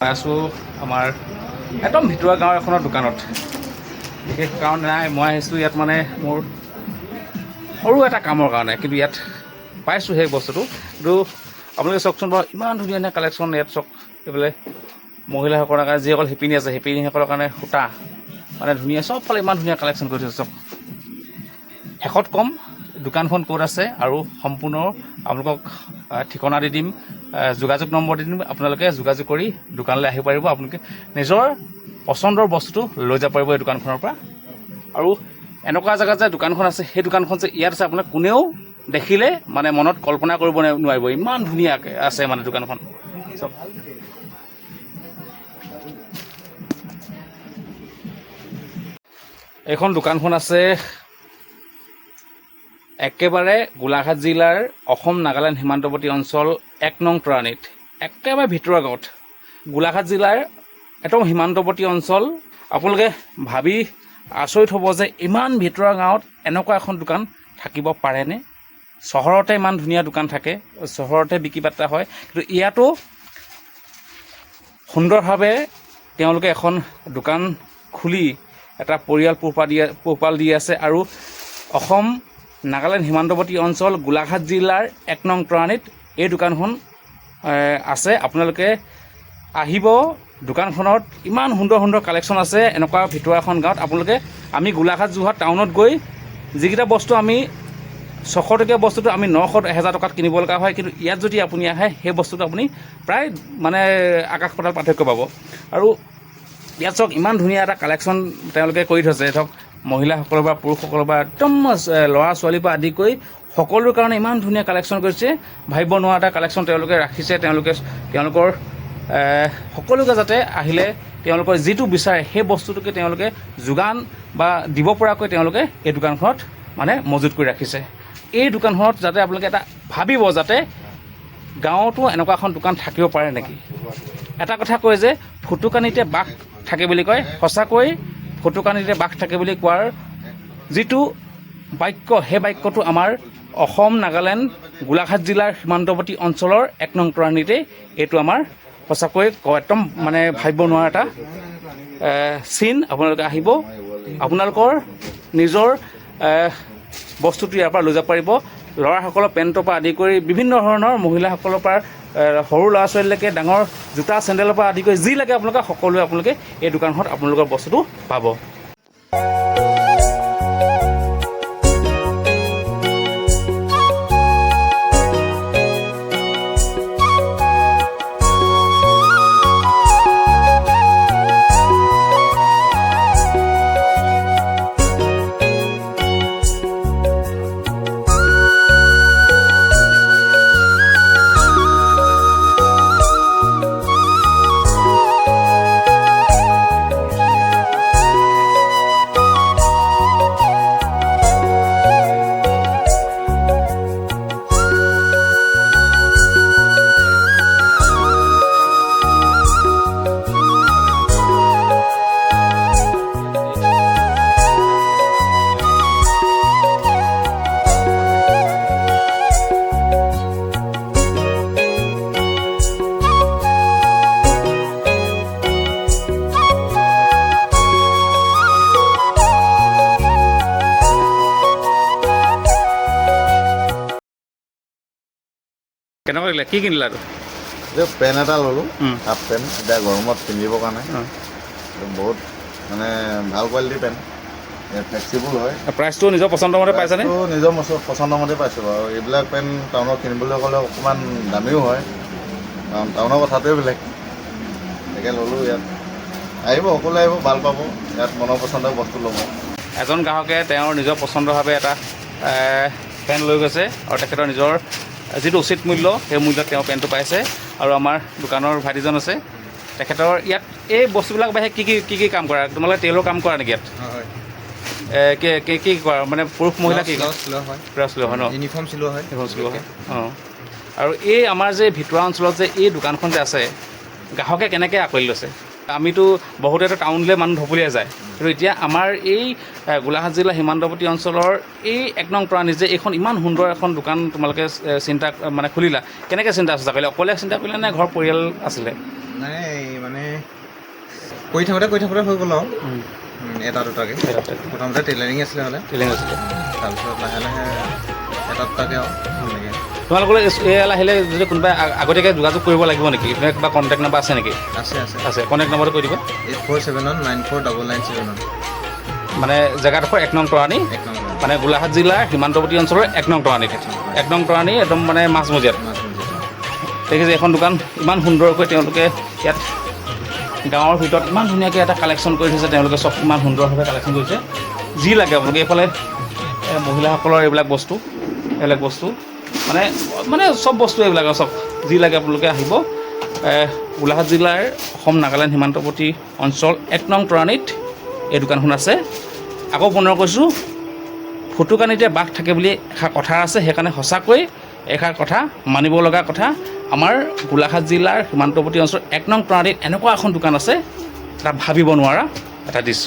আছোঁ আমাৰ একদম ভিতৰুৱা গাঁও এখনৰ দোকানত। বিশেষ কাৰণ নাই, মই আহিছোঁ ইয়াত মানে মোৰ সৰু এটা কামৰ কাৰণে, কিন্তু ইয়াত পাইছোঁ সেই বস্তুটো। কিন্তু আপোনালোকে চাওকচোন বাৰু, ইমান ধুনীয়া ধুনীয়া কালেকশ্যন ইয়াত চাওক। এইফালে মহিলাসকলৰ কাৰণে যিসকল শিপিনী আছে, শিপিনীসকলৰ কাৰণে সূতা মানে ধুনীয়া, চবফালে ইমান ধুনীয়া কালেকশ্যন কৰি থৈছে চাওক। শেষত কম দোকানখন ক'ত আছে আৰু সম্পূৰ্ণ আপোনালোকক ঠিকনা দি দিম, যোগাযোগ নম্বৰ দি দিম। আপোনালোকে যোগাযোগ কৰি দোকানলৈ আহিব পাৰিব। আপোনালোকে নিজৰ পচন্দৰ বস্তুটো লৈ যাব পাৰিব এই দোকানখনৰ পৰা। আৰু এনেকুৱা জেগাত যে দোকানখন আছে, সেই দোকানখন যে ইয়াত আছে, আপোনাক কোনেও দেখিলে মানে মনত কল্পনা কৰিব নোৱাৰিব, ইমান ধুনীয়াকৈ আছে মানে দোকানখন চব। এইখন দোকানখন আছে একেবাৰে গোলাঘাট জিলাৰ অসম নাগালেণ্ড সীমান্তৱৰ্তী অঞ্চল 1 নং তৰাণীত, একেবাৰে ভিতৰুৱা গাঁৱত। গোলাঘাট জিলাৰ একদম সীমান্তৱৰ্তী অঞ্চল। আপোনালোকে ভাবি আচৰিত হ'ব যে ইমান ভিতৰুৱা গাঁৱত এনেকুৱা এখন দোকান থাকিব পাৰেনে? চহৰতে ইমান ধুনীয়া দোকান থাকে, চহৰতে বিক্ৰী বাৰ্তা হয়, কিন্তু ইয়াতো সুন্দৰভাৱে তেওঁলোকে এখন দোকান খুলি এটা পৰিয়াল পোহপাল দি আছে। আৰু অসম নাগালেণ্ড সীমান্তৱৰ্তী অঞ্চল গোলাঘাট জিলাৰ 1 নং তৰাণীত এই দোকানখন আছে। আপোনালোকে আহিব, দোকানখনত ইমান সুন্দৰ সুন্দৰ কালেকশ্যন আছে এনেকুৱা ভিতৰুৱা এখন গাঁৱত। আপোনালোকে আমি গোলাঘাট যোৰহাট টাউনত গৈ যিকেইটা বস্তু আমি 600 টকীয়া বস্তুটো আমি 900-1000 টকাত কিনিব লগা হয়, কিন্তু ইয়াত যদি আপুনি আহে সেই বস্তুটো আপুনি প্ৰায় মানে আকাশ পাতাল পাৰ্থক্য পাব। আৰু ইয়াত চাওক ইমান ধুনীয়া এটা কালেকশ্যন তেওঁলোকে কৰি থৈছে। ধৰক মহিলাসকলৰ পৰা পুৰুষসকলৰ পৰা একদম ল'ৰা ছোৱালীৰ পৰা আদি কৰি সকলোৰ কাৰণে ইমান ধুনীয়া কালেকশ্যন কৰিছে। ভাবিব নোৱাৰা এটা কালেকশ্যন তেওঁলোকে ৰাখিছে। তেওঁলোকৰ সকলোকে যাতে আহিলে তেওঁলোকৰ যিটো বিচাৰে সেই বস্তুটোকে তেওঁলোকে যোগান বা দিব পৰাকৈ তেওঁলোকে এই দোকানখনত মানে মজুত কৰি ৰাখিছে। এই দোকানখনত যাতে আপোনালোকে এটা ভাবিব যাতে গাঁৱতো এনেকুৱা এখন দোকান থাকিব পাৰে নেকি। এটা কথা কয় যে ফুটুকানিতে বাঘ থাকে বুলি কয়, সঁচাকৈ ফুটুকানিতে বাঘ থাকে বুলি কোৱাৰ যিটো বাক্য, সেই বাক্যটো আমাৰ অসম নাগালেণ্ড গোলাঘাট জিলাৰ সীমান্তৱৰ্তী অঞ্চলৰ 1 নং তৰাণীতে এইটো আমাৰ সঁচাকৈ একদম মানে ভাবিব নোৱাৰা এটা চিন। আপোনালোকে আহিব, আপোনালোকৰ নিজৰ বস্তুটো ইয়াৰ পৰা লৈ যাব পাৰিব। ল'ৰাসকলৰ পেণ্টৰ পৰা আদি কৰি বিভিন্ন ধৰণৰ, মহিলাসকলৰ পৰা সৰু ল'ৰা ছোৱালীলৈকে ডাঙৰ জোতা চেণ্ডেলৰ পৰা আদি কৰি যি লাগে আপোনালোকে সকলোৱে আপোনালোকে এই দোকানখনত আপোনালোকৰ বস্তুটো পাব। কেনেকুৱা লাগিলে, কি কিনিলা? যে পেণ্ট এটা ল'লোঁ, হাফ পেণ্ট, এতিয়া গৰমত পিন্ধিবৰ কাৰণে বহুত মানে ভাল কোৱালিটিৰ পেণ্ট, ফ্লেক্সিবল হয়। প্ৰাইচটো নিজৰ পচন্দ মতে পাইছেনে? নিজৰ পচন্দ মতে পাইছোঁ বাৰু। এইবিলাক পেণ্ট টাউনত কিনিবলৈ গ'লে অকণমান দামীও হয়, কাৰণ টাউনৰ কথাটোৱে বেলেগ। তাকে ল'লোঁ ইয়াত। আহিব, সকলোৱে আহিব, ভাল পাব, ইয়াত মনৰ পচন্দৰ বস্তু ল'ব। এজন গ্ৰাহকে তেওঁৰ নিজৰ পচন্দৰভাৱে এটা পেণ্ট লৈ গৈছে আৰু তেখেতৰ নিজৰ যিটো উচিত মূল্য, সেই মূল্যত তেওঁ পেণ্টটো পাইছে। আৰু আমাৰ দোকানৰ ভাইটিজন আছে, তেখেতৰ ইয়াত এই বস্তুবিলাক বাহিৰে কি কি কাম কৰা? তোমালোকে টেইলৰ কাম কৰা নেকি ইয়াত? কি কৰা মানে পুৰুষ মহিলা কি ব্লাউজ চিলোৱা হয় ন? ইউনিফৰ্ম চিলোৱা হয়। অঁ। আৰু এই আমাৰ যে ভিতৰুৱা অঞ্চলত যে এই দোকানখন যে আছে, গ্ৰাহকে কেনেকৈ আঁকোৱালি লৈছে? আমিতো বহুতেতো টাউনলৈ মানুহ ঢপলিয়াই যায়, কিন্তু এতিয়া আমাৰ এই গোলাঘাট জিলা সীমান্তৱৰ্তী অঞ্চলৰ এই 1 নং তৰাণী যে এইখন ইমান সুন্দৰ এখন দোকান তোমালোকে চিন্তা মানে খুলিলা, কেনেকৈ চিন্তা কৰিলা? অকলে চিন্তা কৰিলা নে ঘৰ পৰিয়াল আছিলে? নাই মানে কৰি থাকোঁতে হৈ গ'ল আৰু এটা দুটাকৈ প্ৰথমতে টেইলাৰিং আছিলে হ'লে তাৰপিছত লাহে লাহে এটা দুটাকৈ আৰু তেনেকৈ তোমালোকলৈ এয়ালৈ আহিলে যদি কোনোবাই আগতীয়াকৈ যোগাযোগ কৰিব লাগিব নেকি তোমাৰ কিবা কণ্টেক্ট নম্বৰ আছে নেকি আছে কণ্টেক্ট নম্বৰটো কৈ দিব 8471949971 মানে জেগাডোখৰ 1 নং তৰাণী মানে গোলাঘাট জিলাৰ সীমান্তৱৰ্তী অঞ্চলৰ 1 নং তৰাণীত 1 নং তৰাণী একদম মানে মাজমজিয়াত দেখিছে এখন দোকান ইমান সুন্দৰকৈ তেওঁলোকে ইয়াত গাঁৱৰ ভিতৰত ইমান ধুনীয়াকৈ এটা কালেকশ্যন কৰি থৈছে তেওঁলোকে চব ইমান সুন্দৰভাৱে কালেকশ্যন কৰিছে যি লাগে আপোনালোকে এইফালে মহিলাসকলৰ এইবিলাক বস্তু মানে চব বস্তু এইবিলাক চব যি লাগে আপোনালোকে আহিব গোলাঘাট জিলাৰ অসম নাগালেণ্ড সীমান্তৱৰ্তী অঞ্চল 1 নং তৰাণীত এই দোকানখন আছে আকৌ পুনৰ কৈছোঁ ফুটুকানিতে বাঘ থাকে বুলি এষাৰ কথা আছে সেইকাৰণে সঁচাকৈ এষাৰ কথা মানিব লগা কথা আমাৰ গোলাঘাট জিলাৰ সীমান্তৱৰ্তী অঞ্চল 1 নং তৰাণীত এনেকুৱা এখন দোকান আছে এটা ভাবিব নোৱাৰা এটা দৃশ্য